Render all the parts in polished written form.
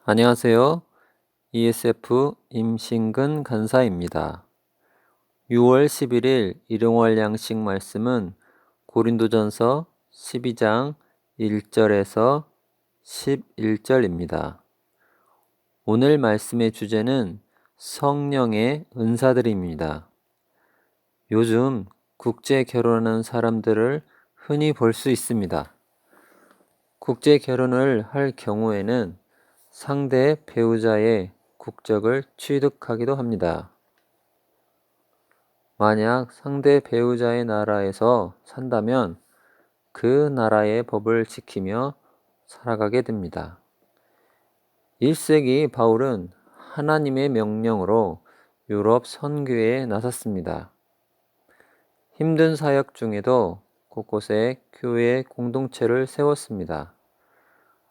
안녕하세요. ESF 임신근 간사입니다. 6월 11일 일용할 양식 말씀은 고린도전서 12장 1절에서 11절입니다. 오늘 말씀의 주제는 성령의 은사들입니다. 요즘 국제 결혼하는 사람들을 흔히 볼 수 있습니다. 국제 결혼을 할 경우에는 상대 배우자의 국적을 취득하기도 합니다. 만약 상대 배우자의 나라에서 산다면 그 나라의 법을 지키며 살아가게 됩니다. 1세기 바울은 하나님의 명령으로 유럽 선교에 나섰습니다. 힘든 사역 중에도 곳곳에 교회 공동체를 세웠습니다.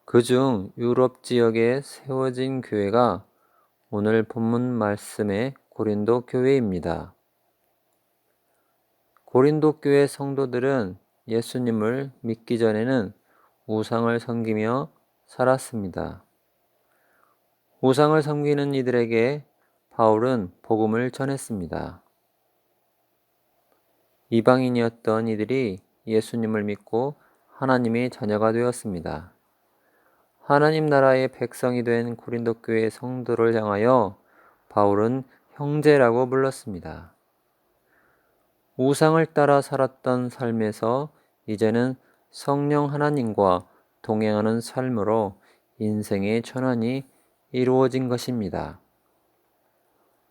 그중 유럽 지역에 세워진 교회가 오늘 본문 말씀의 고린도 교회입니다. 고린도 교회 성도들은 예수님을 믿기 전에는 우상을 섬기며 살았습니다. 우상을 섬기는 이들에게 바울은 복음을 전했습니다. 이방인이었던 이들이 예수님을 믿고 하나님의 자녀가 되었습니다. 하나님 나라의 백성이 된 고린도 교회 성도를 향하여 바울은 형제라고 불렀습니다. 우상을 따라 살았던 삶에서 이제는 성령 하나님과 동행하는 삶으로 인생의 전환이 이루어진 것입니다.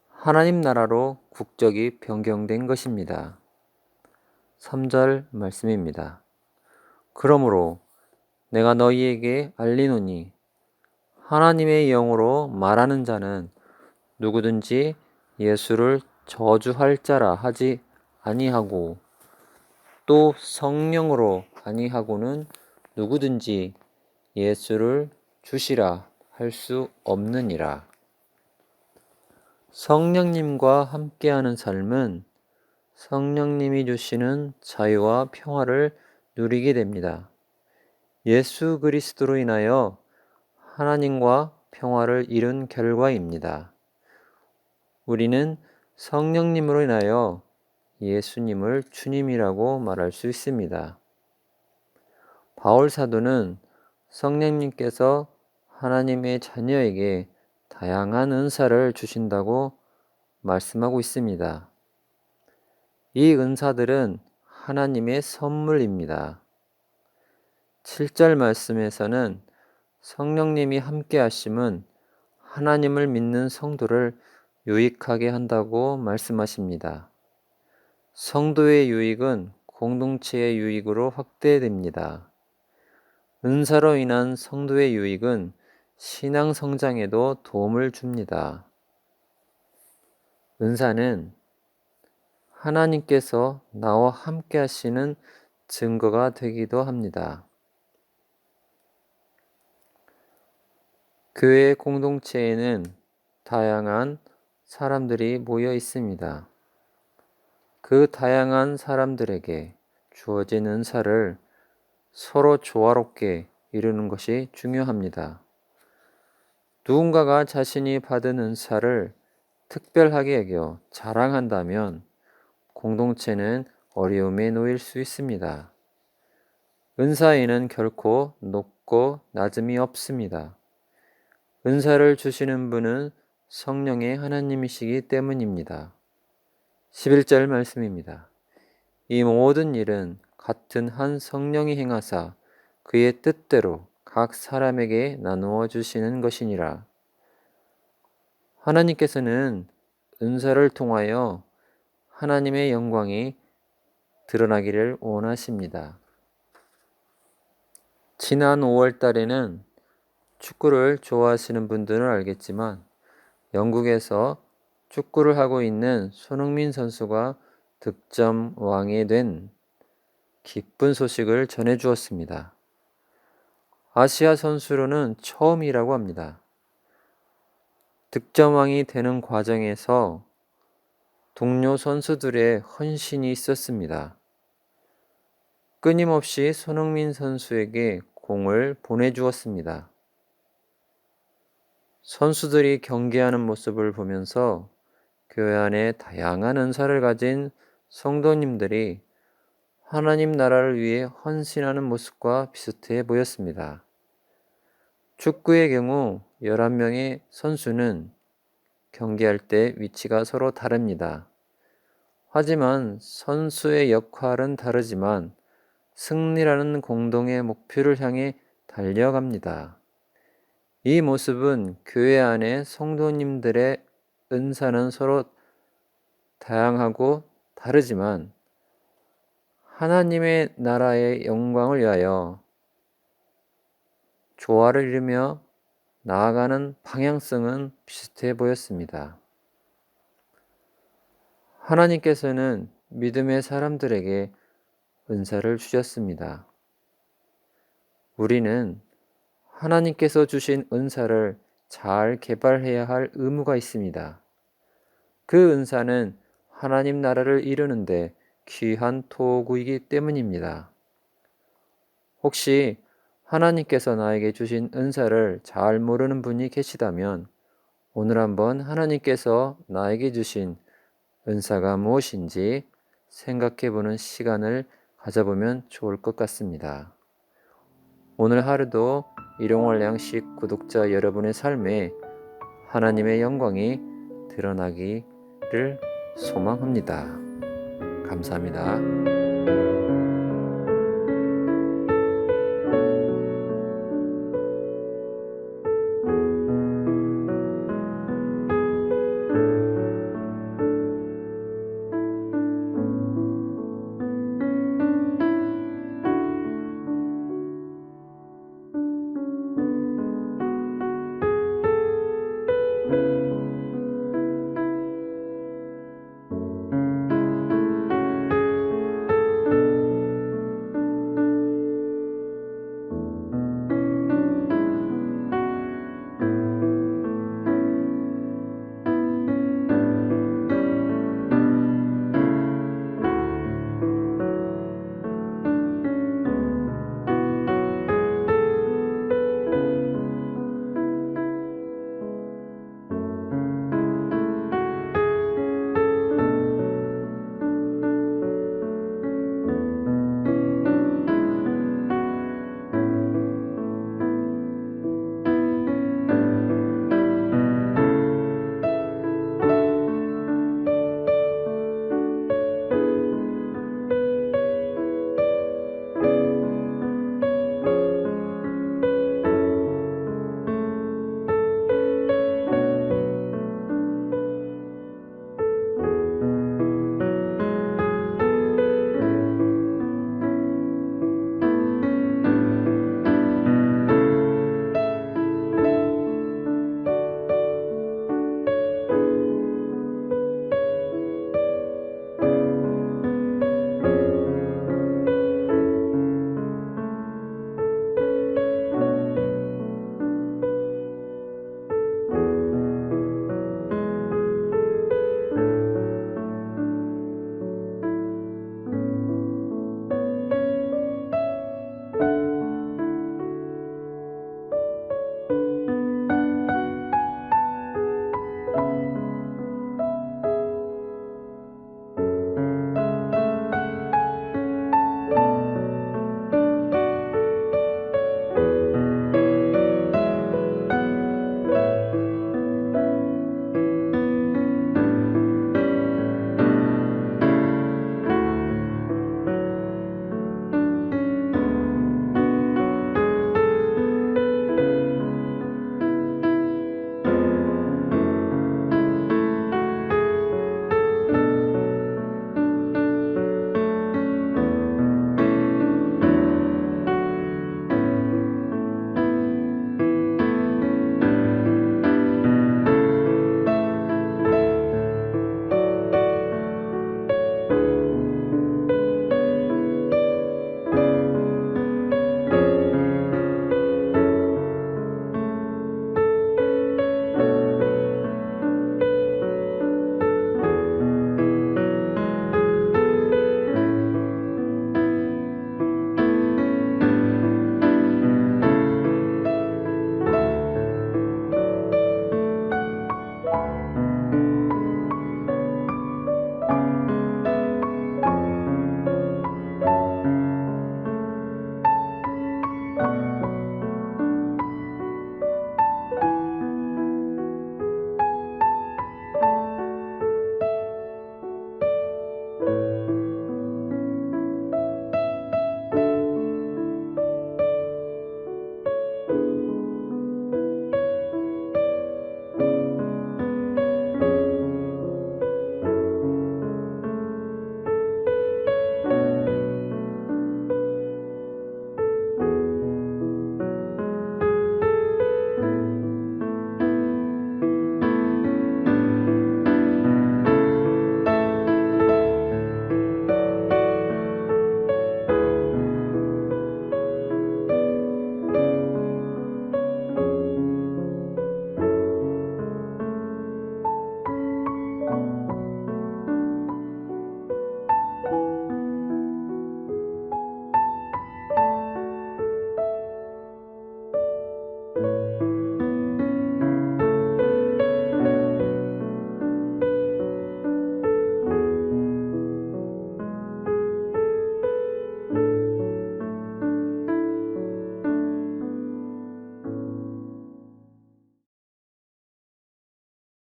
하나님 나라로 국적이 변경된 것입니다. 3절 말씀입니다. 그러므로 내가 너희에게 알리노니 하나님의 영으로 말하는 자는 누구든지 예수를 저주할 자라 하지 아니하고 또 성령으로 아니하고는 누구든지 예수를 주시라 할 수 없느니라. 성령님과 함께하는 삶은 성령님이 주시는 자유와 평화를 누리게 됩니다. 예수 그리스도로 인하여 하나님과 평화를 이룬 결과입니다. 우리는 성령님으로 인하여 예수님을 주님이라고 말할 수 있습니다. 바울 사도는 성령님께서 하나님의 자녀에게 다양한 은사를 주신다고 말씀하고 있습니다. 이 은사들은 하나님의 선물입니다. 7절 말씀에서는 성령님이 함께 하심은 하나님을 믿는 성도를 유익하게 한다고 말씀하십니다. 성도의 유익은 공동체의 유익으로 확대됩니다. 은사로 인한 성도의 유익은 신앙 성장에도 도움을 줍니다. 은사는 하나님께서 나와 함께 하시는 증거가 되기도 합니다. 교회 공동체에는 다양한 사람들이 모여 있습니다. 그 다양한 사람들에게 주어진 은사를 서로 조화롭게 이루는 것이 중요합니다. 누군가가 자신이 받은 은사를 특별하게 여겨 자랑한다면 공동체는 어려움에 놓일 수 있습니다. 은사에는 결코 높고 낮음이 없습니다. 은사를 주시는 분은 성령의 하나님이시기 때문입니다. 11절 말씀입니다. 이 모든 일은 같은 한 성령이 행하사 그의 뜻대로 각 사람에게 나누어 주시는 것이니라. 하나님께서는 은사를 통하여 하나님의 영광이 드러나기를 원하십니다. 지난 5월 달에는 축구를 좋아하시는 분들은 알겠지만 영국에서 축구를 하고 있는 손흥민 선수가 득점 왕이 된 기쁜 소식을 전해 주었습니다. 아시아 선수로는 처음이라고 합니다. 득점왕이 되는 과정에서 동료 선수들의 헌신이 있었습니다. 끊임없이 손흥민 선수에게 공을 보내주었습니다. 선수들이 경기하는 모습을 보면서 교회 안에 다양한 은사를 가진 성도님들이 하나님 나라를 위해 헌신하는 모습과 비슷해 보였습니다. 축구의 경우 11명의 선수는 경기할 때 위치가 서로 다릅니다. 하지만 선수의 역할은 다르지만 승리라는 공동의 목표를 향해 달려갑니다. 이 모습은 교회 안의 성도님들의 은사는 서로 다양하고 다르지만 하나님의 나라의 영광을 위하여 조화를 이루며 나아가는 방향성은 비슷해 보였습니다. 하나님께서는 믿음의 사람들에게 은사를 주셨습니다. 우리는 하나님께서 주신 은사를 잘 개발해야 할 의무가 있습니다. 그 은사는 하나님 나라를 이루는데 귀한 도구이기 때문입니다. 혹시 하나님께서 나에게 주신 은사를 잘 모르는 분이 계시다면 오늘 한번 하나님께서 나에게 주신 은사가 무엇인지 생각해 보는 시간을 가져보면 좋을 것 같습니다. 오늘 하루도 일용할 양식 구독자 여러분의 삶에 하나님의 영광이 드러나기를 소망합니다. 감사합니다.